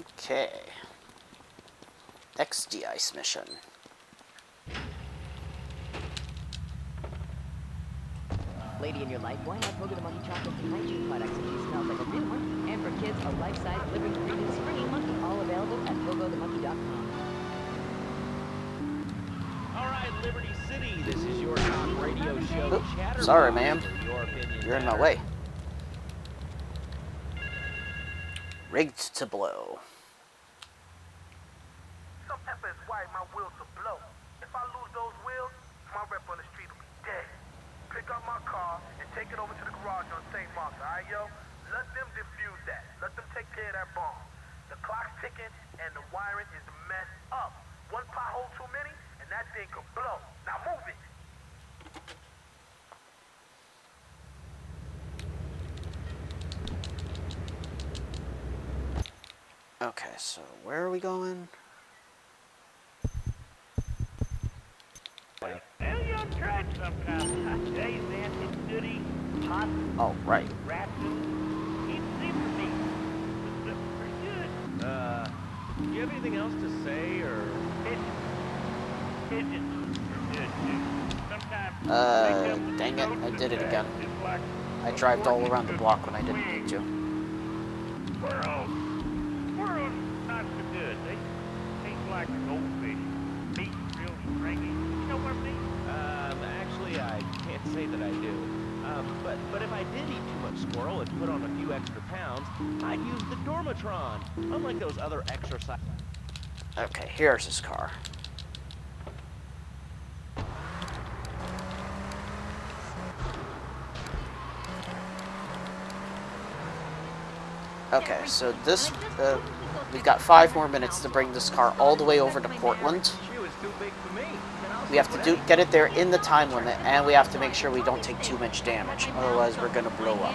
Okay. Next de-ice mission. Lady in your life, why not Pogo the Monkey chocolates and hygiene products? He smells like a real monkey. And for kids, a life-size, living, springy monkey. All available at pogothemonkey.com. Alright, Liberty City, this is your top radio show. Oop, sorry, ma'am. You're in my way. Rigged to blow. Some pepper is white, my wheels will blow. If I lose those wheels, my rep on the street will be dead. Pick up my car and take it over to the garage on St. Mark's, alright, yo? Let them defuse that. Let them take care of that bomb. The clock's ticking and the wiring is messed up. One pothole too many and that thing could blow. Now move it. Okay, so where are we going? Oh, right. Do you have anything else to say, or? Dang it, I did it again. I drived all around the block when I didn't need to. Squirrels not so good. They taste like goldfish. Meat real stringy. You know what I mean? Actually, I can't say that I do. But if I did eat too much squirrel and put on a few extra pounds, I'd use the Dormatron, unlike those other exercise. Okay, here's his car. Okay, so this, we've got 5 more minutes to bring this car all the way over to Portland. We have to get it there in the time limit, and we have to make sure we don't take too much damage, otherwise we're gonna blow up.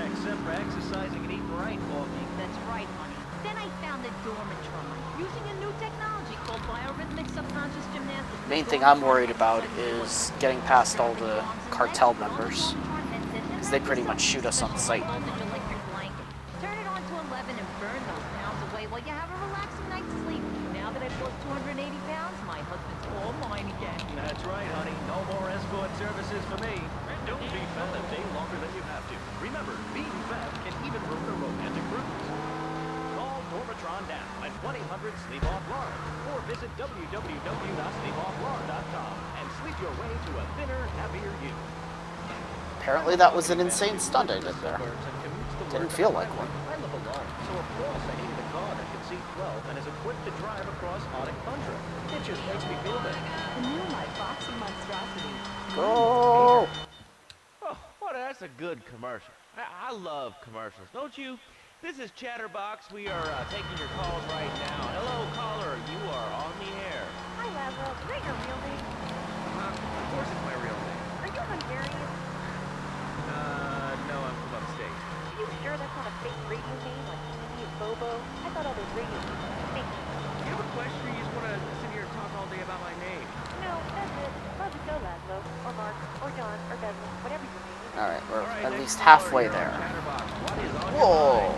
Except for exercising and eating right, Balky. That's right, honey. Then I found the Dormatron, using a new technology called biorhythmic subconscious gymnastics. Main thing I'm worried about is getting past all the cartel members, because they pretty much shoot us on sight. Turn it on to 11 and burn those pounds away while you have a relaxing night's sleep. Now that I've lost 280 pounds, my husband's all mine again. That's right, honey. No more escort services for me. And don't be fat a day longer than you have to. Remember, being fat can even ruin a romantic cruise. Call Dormatron now at 1-800-SLEEP-OFF-LARD or visit www.sleepofflard.com and sleep your way to a thinner, happier you. Apparently that was an insane stunt I did there. Didn't feel like one. I live alone, so of course I needed a car that can seat 12 and is equipped to drive across Arctic tundra. It just makes me feel better. The new my boxy monstrosity. Go! Oh, what? That's a good commercial. I love commercials, don't you? This is Chatterbox. We are taking your calls right now. Hello, caller. You are on the air. Hi, Laszlo. Is that your real name? Of course it's my real name. Are you Hungarian? No, I'm from upstate. Are you sure that's not a fake radio name like me and Bobo? I thought all those radio names were fake. Do you have a question, or you just want to sit here and talk all day about my name? No, that's it. Love to go, Laszlo. Or Mark. Or John. Or Desmond. Whatever your name is. Alright, we're at least halfway there. Whoa!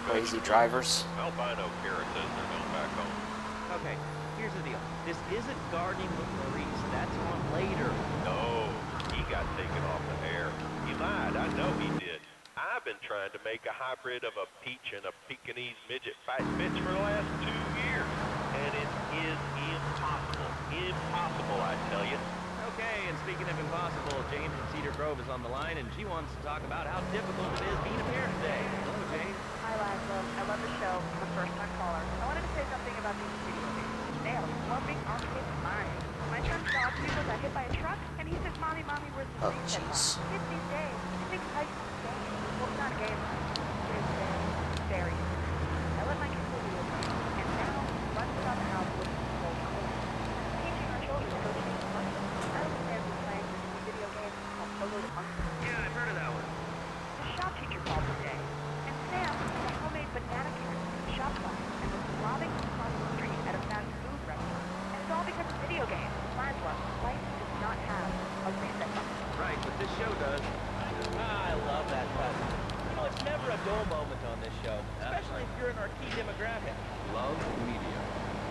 Crazy drivers. Albino carrots as they're known back home. Okay, here's the deal. This isn't gardening with Maurice. That's on later. No, he got taken off the air. He lied. I know he did. I've been trying to make a hybrid of a peach and a Pekingese midget fight bitch for the last 2 years. And it is impossible. Impossible, I tell you. Okay, and speaking of impossible, Jane from Cedar Grove is on the line, and she wants to talk about how difficult it is being a parent today. Hello, Jane. Hi, Laszlo. I love the show. I'm a first-time caller. I wanted to say something about these video games. They are slumping our kids' minds. My son's dog people got hit by a truck, and he says, Mommy, where's the reset button? Kids these days, they think life's a game. Well, it's not a game. It's very serious. I let my kids play video games, and now running around the house with the whole cool. Teaching our children to go to the fun. I understand we're playing this new video game called Pogo the Monkey. Yeah, I've heard of that one. The shop teacher called today, and Sam had a homemade banana carrot in the shop class and was robbing across the street at a fast food restaurant. And it's all because of video games. Laszlo, life does not have a reset button. Right, but this show does. children are key demographic. Love media,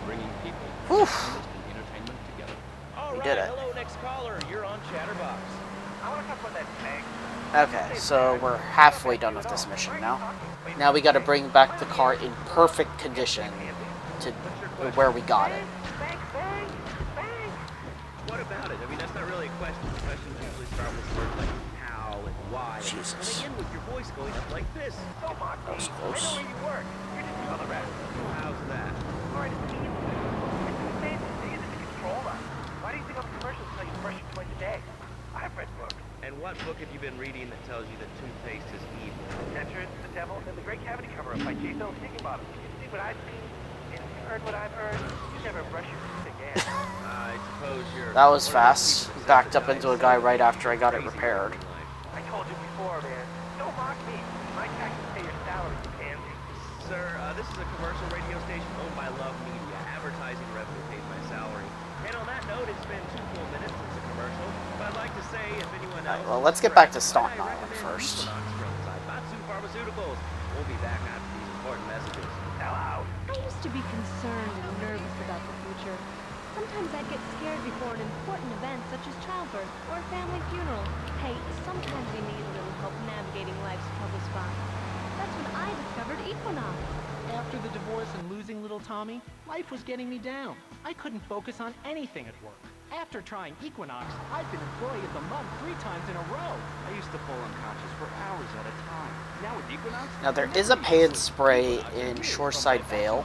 bringing people, Whew. and entertainment together. All We right, did it. hello, next caller. You're on Chatterbox. I want to talk about that tank. Okay, so we're halfway done with this mission now. Now we gotta bring back the car in perfect condition to where we got it. What about it? I mean, that's not really a question. Questions usually start with words like how and why. Jesus. And they end with your voice going up like this. Don't mock me. That was I close. know where you work. You're just on the rest. How's that? Alright, it's easy. It's the same disease as the controller. Why do you think all the commercials tell you to brush your twice a day? I've read books. And what book have you been reading that tells you that toothpaste is evil? Tetris, the Devil, and the Great Cavity Cover-Up by J.L. Higginbottom. You see what I've seen, and you heard what I've heard. You never brush your teeth again. I suppose you're... That was one of those fast. people who Backed up into a guy sympathize right after I got it crazy repaired. in life. I told you before, man. Don't mock me. My taxes pay your salary, you pansy. Sir, this is a commercial radio station owned by Love Media. Advertising revenue pays my salary. And on that note, it's been 2 full minutes since the commercial. But I'd like to say, if anyone else... Well, let's get back to Staunton Island first. Batsu Pharmaceuticals. We'll be back after these important messages. Hello. I used to be concerned and nervous about the future. Sometimes I'd get scared before an important event such as childbirth or a family funeral. Hey, sometimes you need a little help navigating life's troubles fine. That's when I discovered Equinox. After the divorce and losing little Tommy, life was getting me down. I couldn't focus on anything at work. After trying Equinox, I've been Employee of the Month 3 times in a row. I used to fall unconscious for hours at a time. Now with Equinox... Now there is a pay and spray in Shoreside Vale.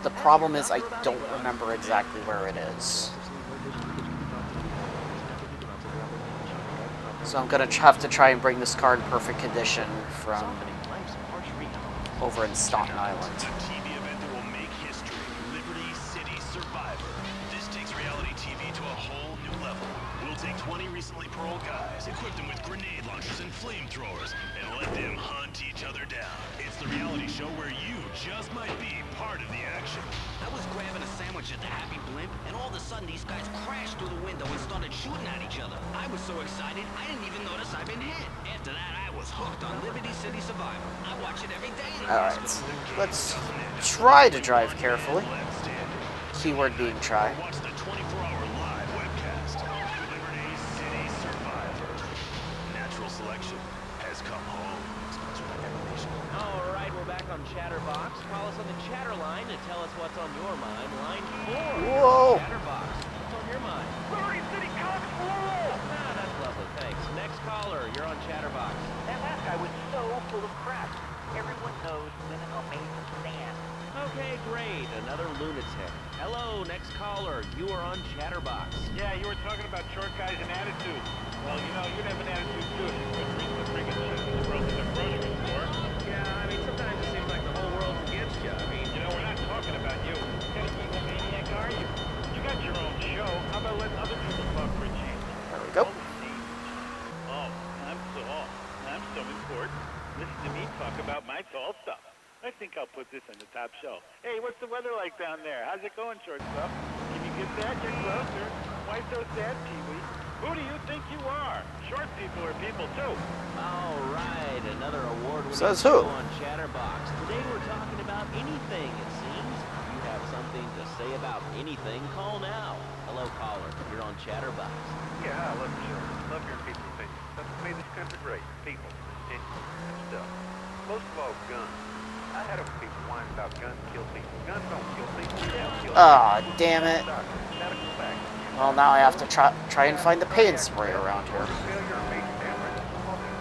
The problem is I don't remember exactly where it is. So I'm gonna have to try and bring this car in perfect condition from over in Staunton Island. A TV event that will make history. Liberty City Survivor. This takes reality TV to a whole new level. We'll take 20 recently paroled guys, equip them with grenade launchers and flamethrowers, and let them hunt each other down. It's the reality show where you just might be part of the action. I was grabbing a sandwich at the Happy Blimp, and all of a sudden these guys crashed through the window and started shooting at each other. I was so excited, I didn't even notice I'd been hit. After that, I was hooked on Liberty City Survivor. I watch it every day. Alright, let's try to drive carefully. Keyword being try. Watch the 24-hour live webcast. Liberty City Survivor. Natural selection has come home. Sponsored by Ammu-Nation. All right, we're back on Chatterbox. Call us on the chatter line to tell us what's on your mind. Line 4. Whoa. Chatterbox. What's on your mind? Liberty City Cops rule! Ah, that's lovely. Thanks. Next caller, you're on Chatterbox. That last guy was so full of crap. Everyone knows women are made to stand. Okay, great. Another lunatic. Hello, next caller. You are on Chatterbox. Yeah, you were talking about short guys and attitudes. Well, you know, you'd have an attitude too if you couldn't reach the friggin' shit in the grocery store. Yeah, I mean, sometimes it seems like the whole world's against you. I mean, You know, we're not talking about you. What kind of egomaniac are you? You got your own show. How about letting other people talk for a change? There we go. Oh, I'm so important. Listen to me talk about my tall stuff. I think I'll put this on the top shelf. Hey, what's the weather like down there? How's it going, shortstop? Can you get that? You're closer. Why so sad, Pee-wee? Who do you think you are? Short people are people, too. all right, another award-winning Says show who? on Chatterbox. Today we're talking about anything, it seems. If you have something to say about anything, call now. Hello, caller. You're on Chatterbox. Yeah, I love the show. Love your people's opinions. That's what made this country great. People, opinions, and stuff. Most of all, guns. I had enough people whining about guns kill people. Guns don't kill people. They don't kill Aw, people. damn it. Medical facts. Well, now I have to try and find the pay and spray around here. Failure of base damage.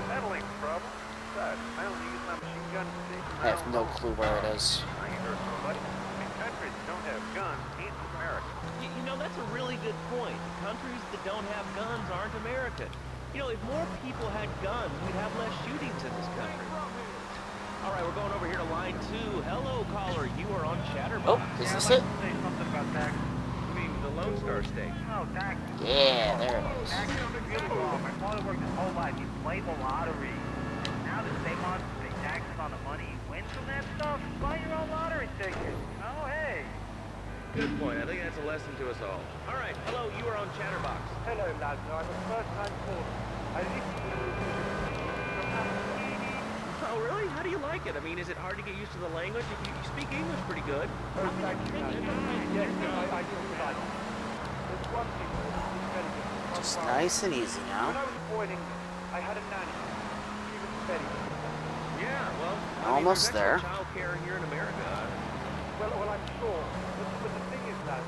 That'll ain't the problem. Besides, I only use my machine gun to see. I have no clue where it is. I ain't hurt nobody. In countries that don't have guns ain't America. You know, that's a really good point. Countries that don't have guns aren't America. You know, if more people had guns, we'd have less shootings in this country. All right, we're going over here to line 2. Hello, caller. You are on Chatterbox. Oh, is this it? Say something about tax. You mean the Lone Star State? No, tax. Yeah, there it is. Tax is really wrong. My father worked his whole life. He played the lottery. And now the state wants to pay taxes on the money he wins from that stuff. Buy your own lottery ticket. Oh, hey. Good point. I think that's a lesson to us all. All right, hello. You are on Chatterbox. Hello, lads. I'm a first-time caller. I live Oh, really? How do you like it? I mean, is it hard to get used to the language? You speak English pretty good. Just nice and easy now. When I was born in England, I had a nanny. She was very good. Yeah, well, Almost there. Child care here in America. Well, I'm sure. But the thing is that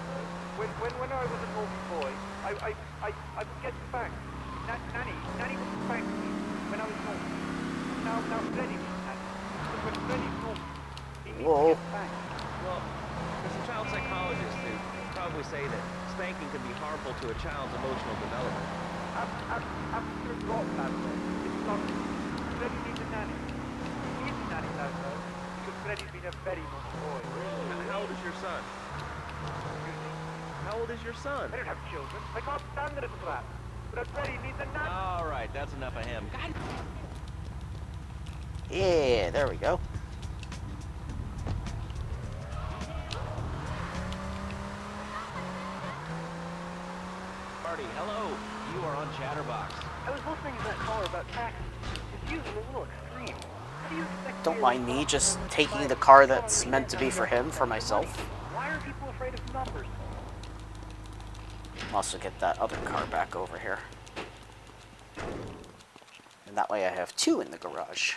when I was a naughty boy, I would get spanked. Nanny would spank me when I was naughty. Now Freddy needs nanny. Because when Freddy's naughty, he needs to get spanked. Well, there's some child psychologists who probably say that spanking can be harmful to a child's emotional development. Absolute rot, man. It's not. Freddy needs a nanny. He needs a nanny now, though, because Freddy's been a very naughty boy. How old is your son? How old is your son? I don't have children. I can't stand it for that. But Freddy needs a nanny. All right, that's enough of him. God. Yeah, there we go. Marty, hello. You are on Chatterbox. I was listening to that caller about taxes. It's usually a little extreme. How do you expect Don't mind me just taking the car that's meant to be for him for myself. Why are people afraid of numbers? I'll also get that other car back over here. And that way I have two in the garage.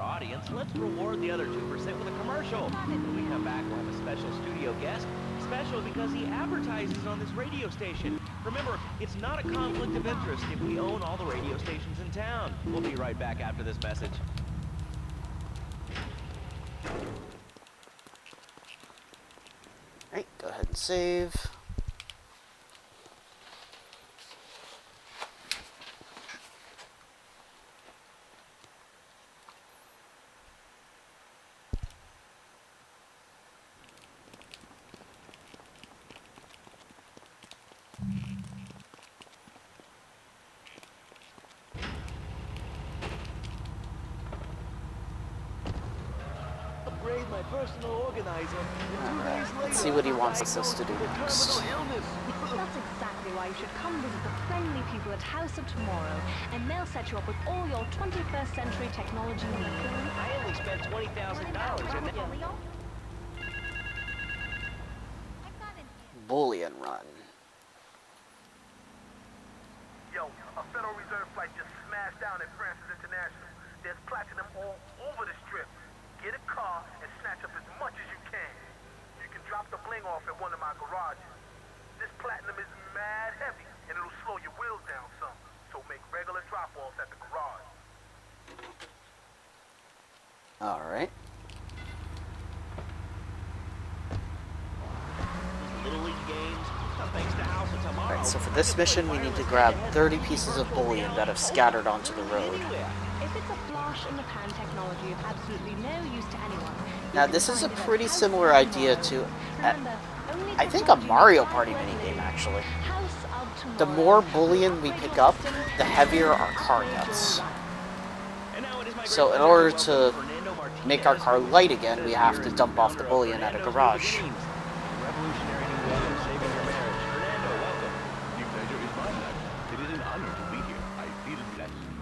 Audience, let's reward the other 2% with a commercial. When we come back, we'll have a special studio guest. Special because he advertises on this radio station. Remember, it's not a conflict of interest if we own all the radio stations in town. We'll be right back after this message. Alright, go ahead and save. My personal organizer. Let's see what he wants us to do next. That's exactly why you should come visit the friendly people at House of Tomorrow, and they'll set you up with all your 21st century technology needs. I only spent $20,000 in it. Bullion Run. Yo, a Federal Reserve flight just smashed down at Francis International. There's platinum all over the strip. Get a car and snatch up as much as you can. You can drop the bling off at one of my garages. This platinum is mad heavy, and it'll slow your wheels down some. So make regular drop-offs at the garage. Alright. Little league games. Thanks to House of Tomorrow. Alright, so for this mission we need to grab 30 pieces of bullion that have scattered onto the road. If it's a flash-in-the-pan technology of absolutely no use to anyone... Now this is a pretty similar idea to, I think, a Mario Party minigame actually. The more bullion we pick up, the heavier our car gets. So in order to make our car light again, we have to dump off the bullion at a garage.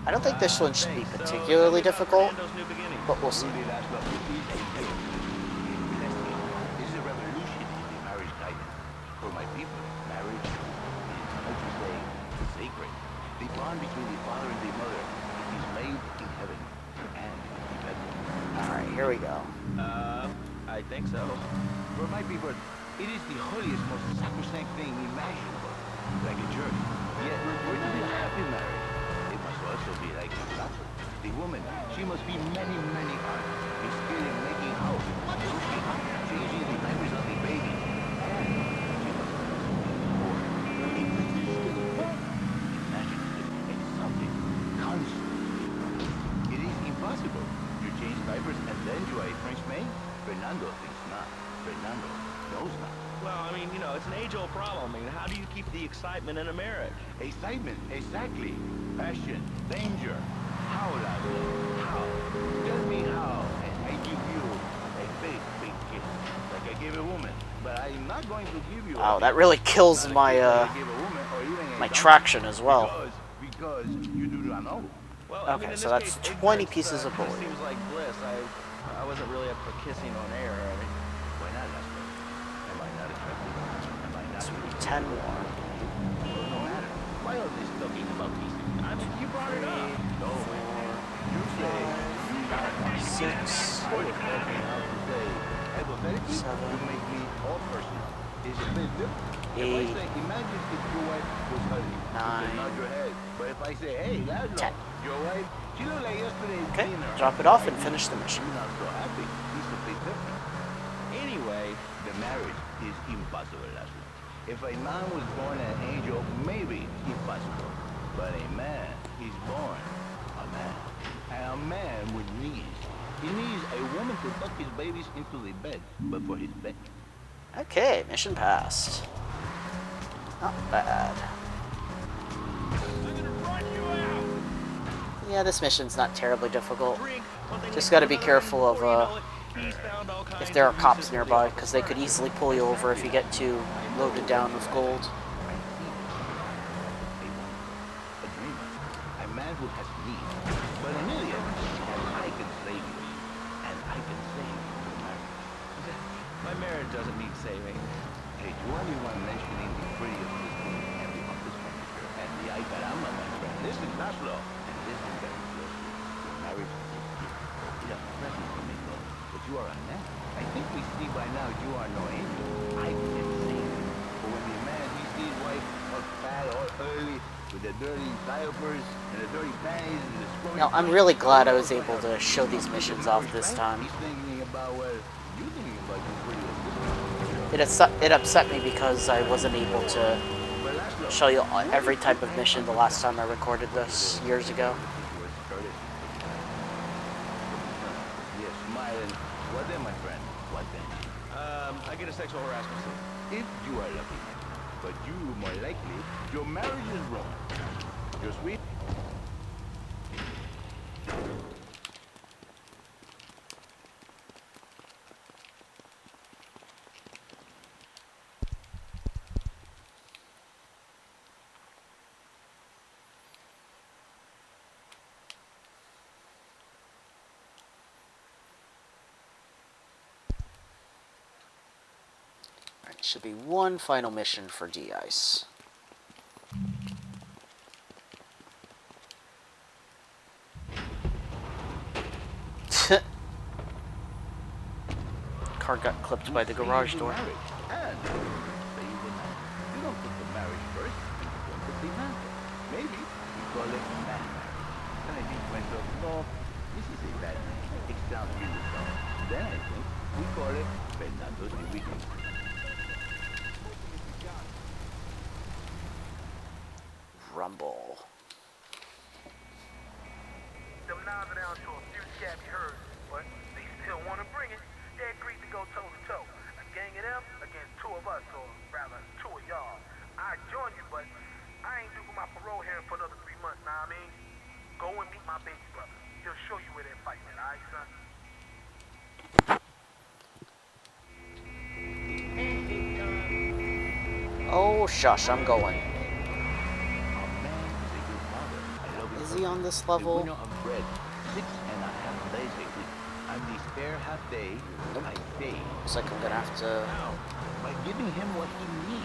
I don't think this one should be particularly difficult, but we'll see. This is a revolution in the marriage guidance. For my people, marriage is, how to say, sacred. The bond between the father and the mother is made in heaven and in heaven. Alright, here we go. I think so. For my people, it is the holiest, most sacrosanct thing imaginable. Like a church. Yet, for it to be a happy marriage, it must also be like a couple. The woman, she must be many, many arts, skilled in making house, cooking, changing the diapers of the baby, and she must imagine it's something constant. It is impossible to change diapers and then you are a French maid. Fernando thinks not. Fernando knows not. Well, I mean, you know, it's an age-old problem. I mean, how do you keep the excitement in a marriage? Excitement, exactly. Passion, danger. How, Laszlo? How? Tell me how, and I give you a big, big kiss, like I gave a woman. but I'm not going to give you. Wow, that really kills my my traction as well. Because you do not know. Well, Okay, I mean, in so this that's case, 20 ignorance, pieces of kinda bullion. seems like bliss. I wasn't really up for kissing on air. I mean, Why not, Asuka? Am I not attractive? Am I not? So we need 10 more. Well, no matter. Why are they talking about kissing? I mean, you brought it up. No. You say you got 6, I was talking how to say hypothetically. 7, You make me all personal. Is it bit different? If I 8, say, imagine if your wife was ugly, you 9, can nod your head. But if I say, hey, Laszlo, 10. your wife, she looked like yesterday's Okay, dinner. drop it off and finish the mission. You're not so happy. It's a bit different. Anyway, the marriage is impossible, Laszlo. If a man was born an angel, maybe impossible. But a man is born a man. And a man with needs. He needs a woman to tuck his babies into the bed, but for his bed. Okay, mission passed. Not bad. Yeah, this mission's not terribly difficult. Just gotta be careful of if there are cops nearby, because they could easily pull you over if you get too loaded down with gold. A dreamer, a man who has needs, but an idiot, and I can save you. And I can save your marriage. My marriage doesn't need saving. Hey, do anyone mentioning the prettiest listing and the office furniture and the iPad? I'm not my friend. Listen, Laszlo, and listen very closely. Your marriage is a gift. It is a present from me, though. But you are a man. I think we see by now you are no angel. I can save you. But when the man he sees wife all fat, all early, with the dirty diapers and the dirty panties and the scrawny... Now, I'm really glad I was able to show these missions off this time. He's thinking about what you're thinking about your prettiest. It upset me because I wasn't able to show you every type of mission the last time I recorded this years ago. Yes, smiling. What then, my friend? What then? I get a sexual harassment suit. If you are lucky, but you more likely, your marriage is wrong. You're sweet. Alright, should be one final mission for D-Ice. Car got clipped by the garage door. And say you will not. You don't put the marriage first, you don't put the man first. Maybe we call it man marriage. Then I think to myself, no, this is a bad name. It sounds really dumb. Then I think we call it Fernando's New Weekend. Rumble. Them knives are down to a few scabby herds, but they still want to bring it. They agreed to go toe-to-toe. A gang of them against two of us, or rather, two of y'all. I'd join you, but I ain't due for my parole here for another 3 months, now I mean? Go and meet my baby brother. He'll show you where they're fighting at, alright, son? Oh, shush, I'm going. Is he on this level? Of bread, 6.5 days a week. And the spare half day, I pay. Looks like I'm gonna have to By giving him what he needs,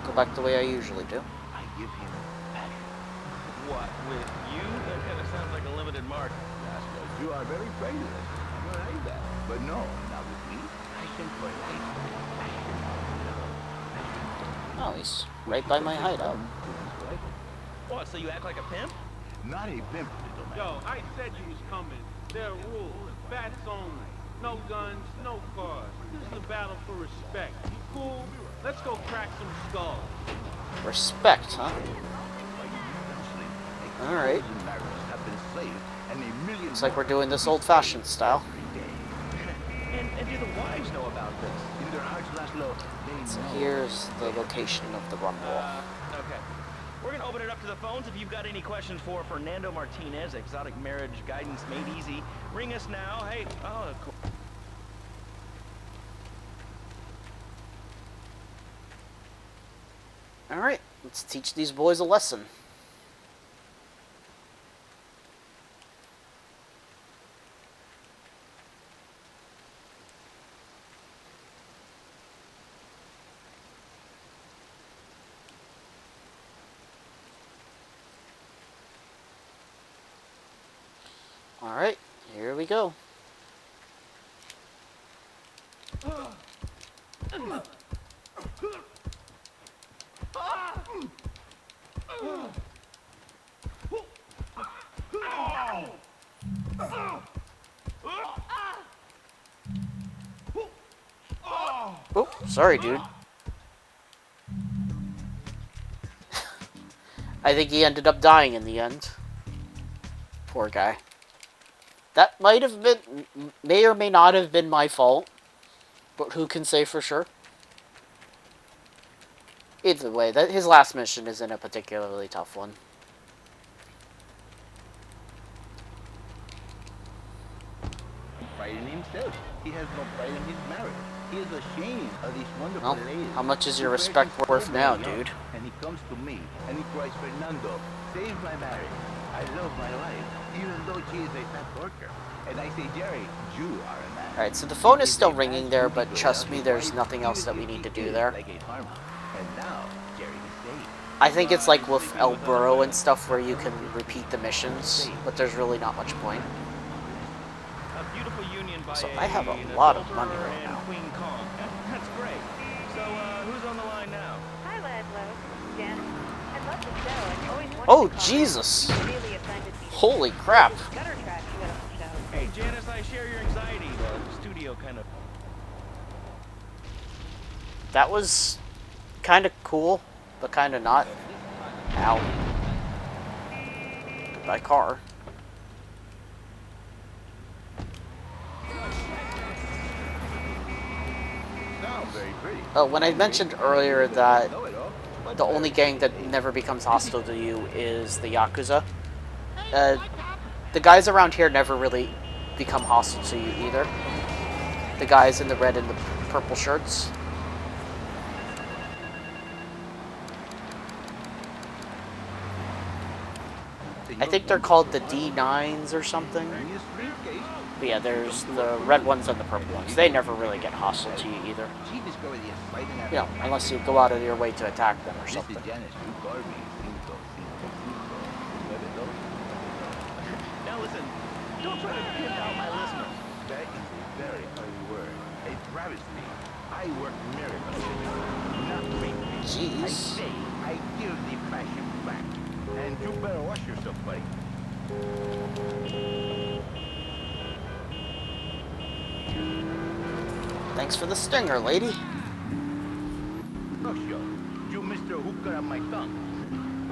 go back the way I usually do. I give him passion. What, with you? That kind of sounds like a limited mark. Laszlo, you are very prejudice. I'm not like that. But no, not with me. Passion for life. Passion for love. Oh, he's right by my hideout. What, so you act like a pimp? Not a pimp, little man. Yo, I said you was coming. There are rules. Bats only. No guns, no cars. This is a battle for respect. You cool? Let's go crack some skulls. Respect, huh? Alright. Looks like we're doing this old-fashioned style. And do the wives know about this? In their hearts, Laszlo, they So know. here's the location of the rumble. Okay. We're gonna open it up to the phones. If you've got any questions for Fernando Martinez, Exotic Marriage Guidance Made Easy, ring us now. Hey, oh, cool. Alright, let's teach these boys a lesson. Alright, here we go. Oh, sorry, dude. I think he ended up dying in the end. Poor guy. That might have been, may or may not have been my fault, but who can say for sure? Either way, his last mission isn't a particularly tough one. Pride in himself. He has no pride in his marriage. He is ashamed of these wonderful ladies. How much is your respect worth now, dude? And he comes to me and he cries, Fernando, save my marriage. I love my wife, even though she is a fat worker. And I say, Jerry, you are a man. Alright, so the phone is still ringing there, but trust me, there's nothing else that we need to do there. I think it's like with El Burro and stuff where you can repeat the missions, but there's really not much point. So I have a lot of money right now. That's great. So, who's on the line now? Hi, Laszlo. Jen. I love the show. I always wanted Oh, to call Jesus! you. Really offended me. Holy crap! Gutter trash you got on the show. Hey, Janice, I share your anxiety. The studio kind of... That was kind of cool, but kind of not. Ow. Goodbye, car. Oh, when I mentioned earlier that the only gang that never becomes hostile to you is the Yakuza, the guys around here never really become hostile to you either. The guys in the red and the purple shirts. I think they're called the D9s or something. But yeah, there's the red ones and the purple ones. They never really get hostile to you either. You know, unless you go out of your way to attack them or something. Now listen, don't try to pimp out my listeners. That is a very hard word. A travesty. I work miracles. Not great things. Jeez. I say, I give the passion back. And you better wash yourself, buddy. Thanks for the stinger, lady. Look, you Mr. Hookah on my tongue.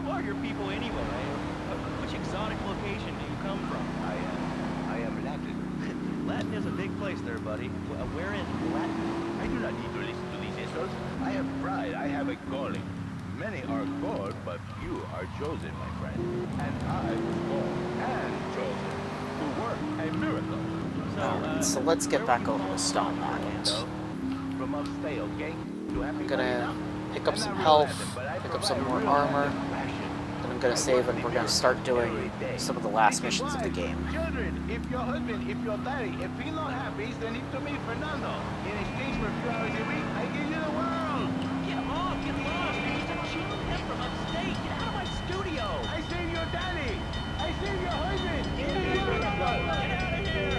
Who are your people anyway? Which exotic location do you come from? I am Latin. Latin is a big place there, buddy. Where in Latin? I do not need to listen to these insults. I have pride. I have a calling. Many are called, but few are chosen, my friend. And I was called and chosen to work a miracle. So let's get back over to Stone Island. From upstate, okay? I'm gonna pick up some health, pick up some more armor, then I'm gonna save and we're gonna start doing some of the last missions of the game. Children, if your husband, if your daddy, if he's not happy, send him to me, Fernando. In exchange for a few hours a week, I give you the world. Get off, get lost. You're just a cheap pimp from upstate. Get out of my studio. I save your daddy. I save your husband. Get out of here.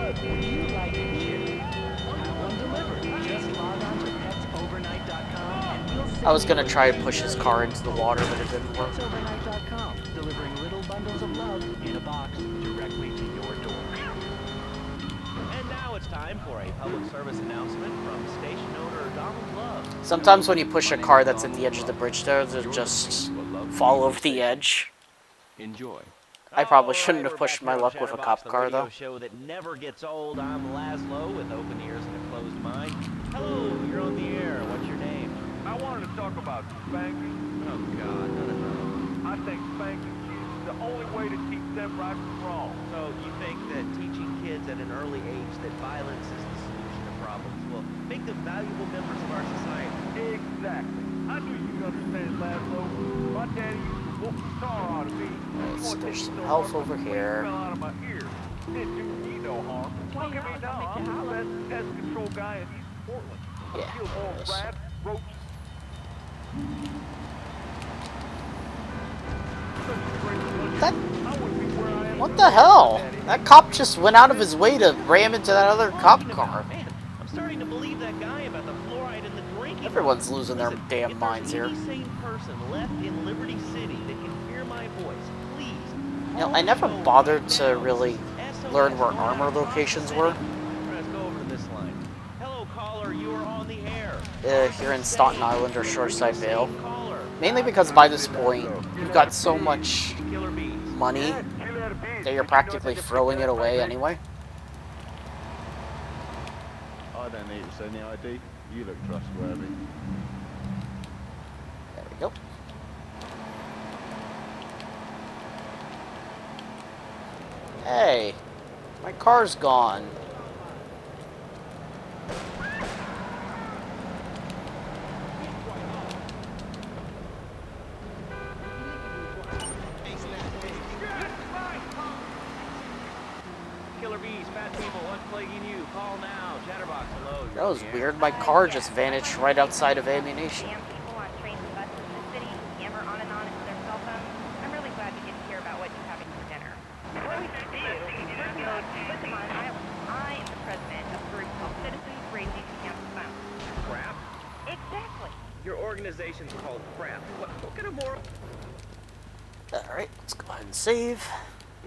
Would you like a kid? Have one delivered. Just log on to petsovernight.com and we'll send I was gonna you try a and push his car into the water, but it didn't work. petsovernight.com, delivering little bundles of love in a box directly to your door. And now it's time for a public service announcement from station owner Donald Love. Sometimes when you push a car that's at the edge of the bridge there, they'll just fall over the edge. Enjoy. I probably shouldn't have pushed my luck with a cop car, though. Show that never gets old. I'm Laszlo with open ears and a closed mind. Hello, you're on the air. What's your name? I wanted to talk about spanking. Oh God, not another. I think spanking is the only way to teach them right from wrong. So you think that teaching kids at an early age that violence is the solution to problems will make them valuable members of our society? Exactly. I knew you'd understand, Laszlo. My daddy used to whoop the tar out of me. Alright, so there's some health over here. Fell out of my ear. Didn't do me no harm. Look at me now. I'm the best pest control guy in East Portland. Yeah, I killed more yes. rats, roaches. That, what the hell? That cop just went out of his way to ram into that other cop car. Man, I'm starting to believe that guy about the fluoride in the drinking. Everyone's losing their Listen, damn if minds there's here. any sane person left in Liberty City that can hear my voice, please. You know, I never bothered to really learn where armor locations were. Let's go over to this line. Hello, caller. You are on the air. Here in Staten Island or Shoreside Vale. Mainly because by this point, you've got so much money that you're practically throwing it away anyway. I don't need to send the ID. You look trustworthy. There we go. Hey, my car's gone. Killer bees, fat people, what's plaguing you? Call now. Chatterbox, hello. That was weird. My car just vanished right outside of Ammu-Nation. People on trains and buses in the city, yammer on and on into their cell phones. I'm really glad we get to hear about what you're having for dinner. Before we do, first note, listen on an island. I am the president of a group called Citizens Raising Campus Funds. Crap? Exactly. Your organization's called Crap. What kind of moral? Alright, let's go ahead and save.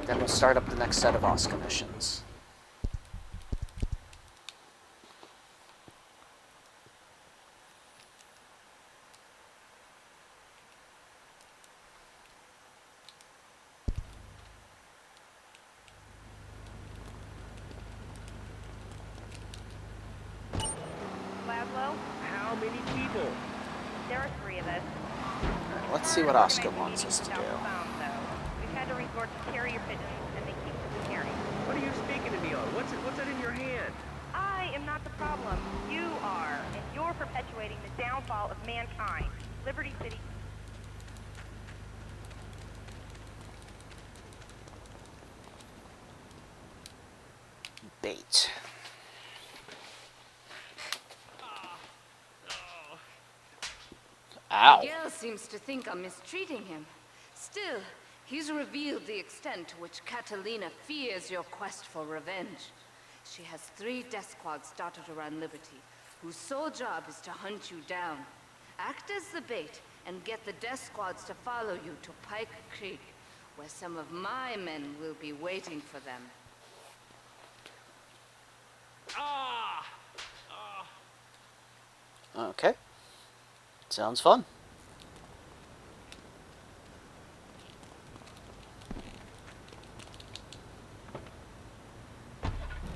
Then we'll start up the next set of Asuka missions. Laszlo, How many people? there are 3 of us. Alright, let's see what Asuka wants us to do. We've had to resort to carrier pigeons, and they keep disappearing. What are you speaking to me on? What's it in your hand? I am not the problem. You are, and you're perpetuating the downfall of mankind. Liberty City. Bait. Ow. Miguel seems to think I'm mistreating him. Still, he's revealed the extent to which Catalina fears your quest for revenge. She has 3 death squads dotted around Liberty, whose sole job is to hunt you down. Act as the bait and get the death squads to follow you to Pike Creek, where some of my men will be waiting for them. Okay. Sounds fun.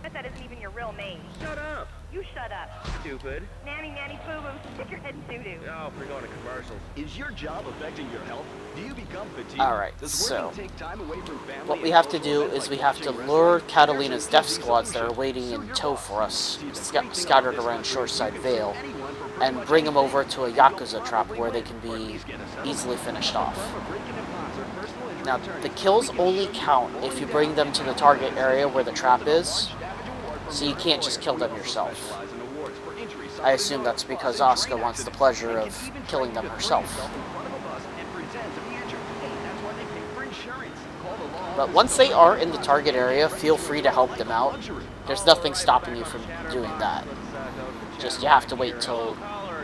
Bet that isn't even your real name. Shut up. You shut up. Stupid. Nanny, nanny, boo-boo. Stick your head in doo-doo. Oh, we're going to commercials. Is your job affecting your health? Do you become fatigued? Alright, Does so working take time away from family what we and have to social do events is like we have to watching lure wrestling? Catalina's death There's a squads that are solution. waiting in Sue your tow boss. for us, She's scattered everything around on this Shoreside list. Vale, Anyone for pretty and much bring them anything. over to a You'll Yakuza trap probably where they win, can or at be least get a settlement. easily finished From off. a break-in and concert, personal injury Now, attorney. the kills We can only show you count all if you the bring them to the downtime. target area where the trap is, Award so you from can't just employer. kill We them also yourself. specialize in awards for injuries I suffered assume in that's motor because bus and Asuka train wants the accidents, pleasure and of can even killing train them you to herself. throw yourself in front of a bus and pretend to be injured. Hey, that's why they pay for insurance. Call the law But office once they of are in the Hideout. target area, feel free to help them out. There's nothing stopping you from doing that. Just you have to wait till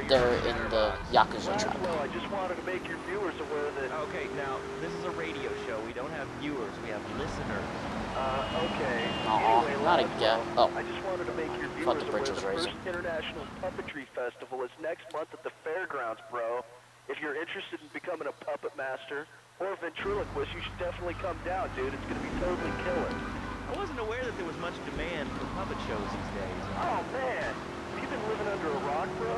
they're in the Yakuza trap. I just wanted to make your viewers aware that... Okay, now, this is a radio show. We don't have viewers. We have listeners. Okay. Aw, Anyway, not Laszlo, again. Oh. I just wanted to make your Thought viewers the aware bridge the was first raising. International Puppetry Festival is next month at the fairgrounds, bro. If you're interested in becoming a puppet master or a ventriloquist, you should definitely come down, dude. It's gonna be totally killer. I wasn't aware that there was much demand for puppet shows these days. Oh, man. You've been living under a rock, bro?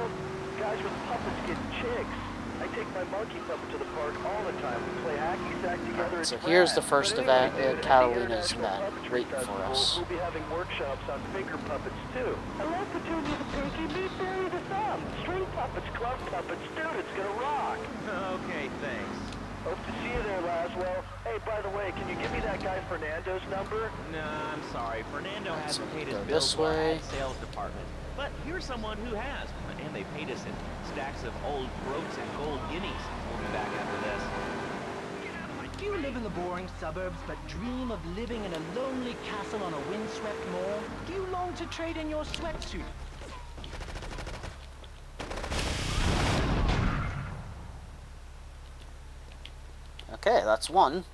Guys with puppets get chicks. I take my monkey puppet to the park all the time. We play hacky sack together. So It's here's the rad. first But event anyway, at dude, the Catalina's International event Puppetry waiting for Festival, us. We'll be having workshops on finger puppets, too. I love Petunia the Pinky. Meet Barry the Sock. Yeah, string puppets, glove puppets, dude, it's gonna rock. Okay, thanks. Hope to see you there, Laswell. Hey, by the way, can you give me that guy Fernando's number? Nah, I'm sorry. Fernando hasn't paid his go bills this to our way. ad sales department. But here's someone who has, and they paid us in stacks of old groats and gold guineas. We'll be back after this. Do you live in the boring suburbs but dream of living in a lonely castle on a windswept moor? Do you long to trade in your sweatsuit? Okay, that's one.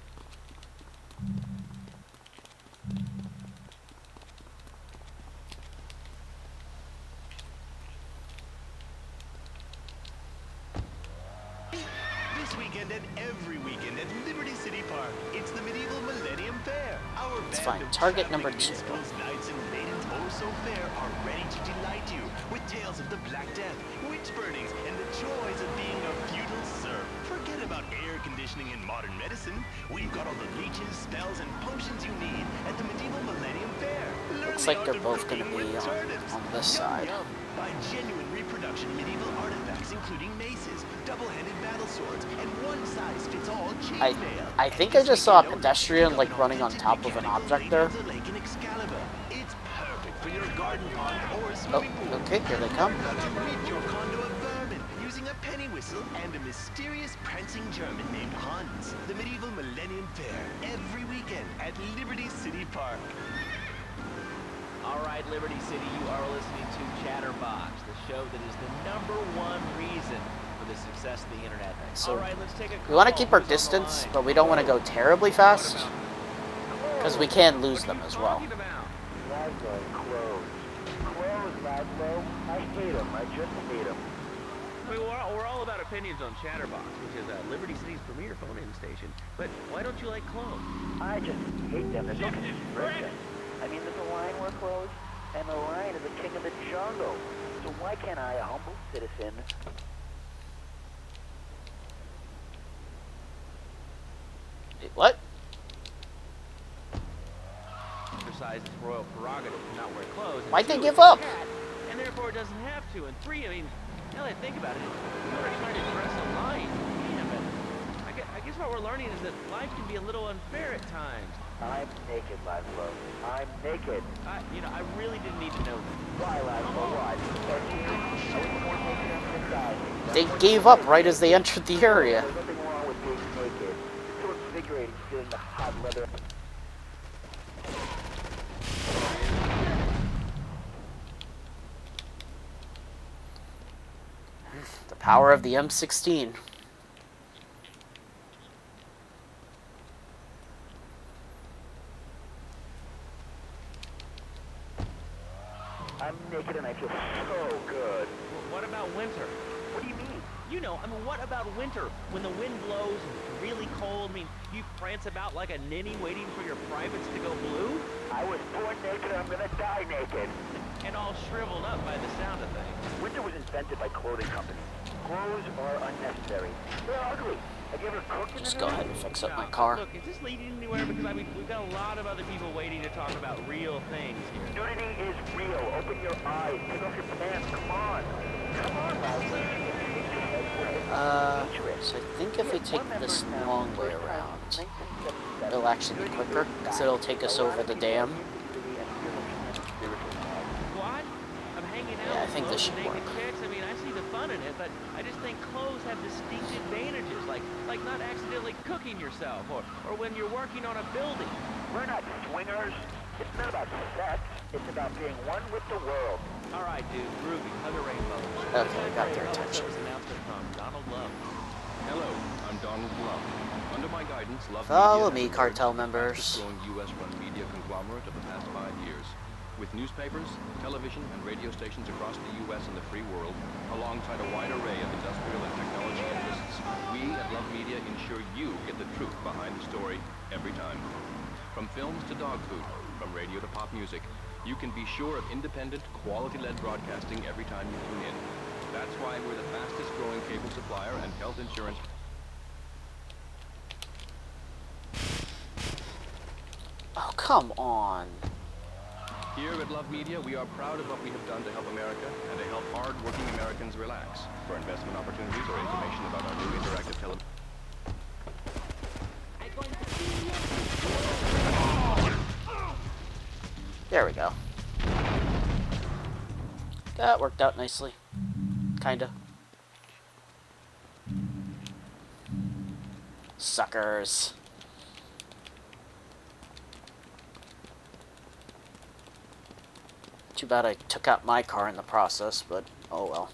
This weekend and every weekend at Liberty City Park, it's the Medieval Millennium Fair. Our Let's band find of target traveling number 2. minstrels, knights, and maidens oh so fair are ready to delight you with tales of the Black Death, witch burnings, and the joys of being a feudal serf. Forget about air conditioning and modern medicine. We've got all the leeches, spells, and potions you need at the Medieval Millennium Fair. Looks like they're both going to be on this side. Yum. Buy genuine reproduction medieval artifacts, including maces, double-handed battle swords, and one-size-fits-all chainmail. I think I just saw a pedestrian like running on top of an object there. It's perfect for your garden pond or Oh, swimming pool. okay, here they come. Meet your condo of vermin using a penny whistle and a mysterious prancing German named Hans. The Medieval Millennium Fair every weekend at Liberty City Park. All right, Liberty City, you are listening to Chatterbox, the show that is the #1 reason for the success of the internet. So all right, let's take a we want to call. keep our Who's on the distance, line? but we don't want to go terribly fast because we can lose them as well. Laszlo, clothes, Laszlo. I hate him. I just hate him. I mean, we're all about opinions on Chatterbox, which is Liberty City's premier phone-in station. But why don't you like clones? I just hate them. There's no constriction. I mean, there's a lion wear clothes, and the lion is the king of the jungle. So why can't I, a humble citizen, What? Exercise its royal prerogative to not wear clothes. And Why'd they 2, give it's a up? cat, and therefore it doesn't have to. And 3, I mean, now that I think about it, you were trying to dress a lion. Yeah, but I guess what we're learning is that life can be a little unfair at times. I'm naked, Laszlo. I'm naked. I really didn't need to know that. Why, Laszlo? Why? They gave up right as they entered the area. There's nothing wrong with being naked. It's so invigorating feeling the hot leather. The power of the M16. I'm naked and I feel so good. What about winter? What do you mean? You know, I mean, what about winter? When the wind blows and it's really cold, I mean, you prance about like a ninny waiting for your privates to go blue? I was born naked, I'm gonna die naked. And all shriveled up by the sound of things. Winter was invented by clothing companies. Clothes are unnecessary. They're ugly. Have you ever cooked in Just the go night? ahead and fix up my car. Look, is this leading anywhere? Because, I mean, we've got a lot of other people waiting to talk about real things here. Nudity is real. Open your eyes. Take off your pants. Come on. Come on, Laszlo. So I think if we take this long way around, it'll actually be quicker, because it'll take us over the dam. What? I'm hanging out Yeah, I with think this clothes should and naked work. chicks. I mean, I see the fun in it, but I just think clothes have distinct advantages, like not accidentally cooking yourself, or when you're working on a building. We're not swingers. It's not about sex. It's about being one with the world. All right, dude, groovy, hug a rainbow. Okay, I got their attention. Service announcement from Donald Love. Hello, I'm Donald Love. Under my guidance, Love Follow Media me, has cartel emerged the members. fastest-growing U.S.-run media conglomerate of the past 5 years. With newspapers, television, and radio stations across the U.S. and the free world, alongside a wide array of industrial and technology interests, we at Love Media ensure you get the truth behind the story every time. From films to dog food, from radio to pop music, you can be sure of independent, quality-led broadcasting every time you tune in. That's why we're the fastest-growing cable supplier and health insurance. Oh, come on. Here at Love Media, we are proud of what we have done to help America and to help hard-working Americans relax. For investment opportunities or information about our new interactive television. There we go. That worked out nicely. Kinda. Suckers. Too bad I took out my car in the process, but oh well.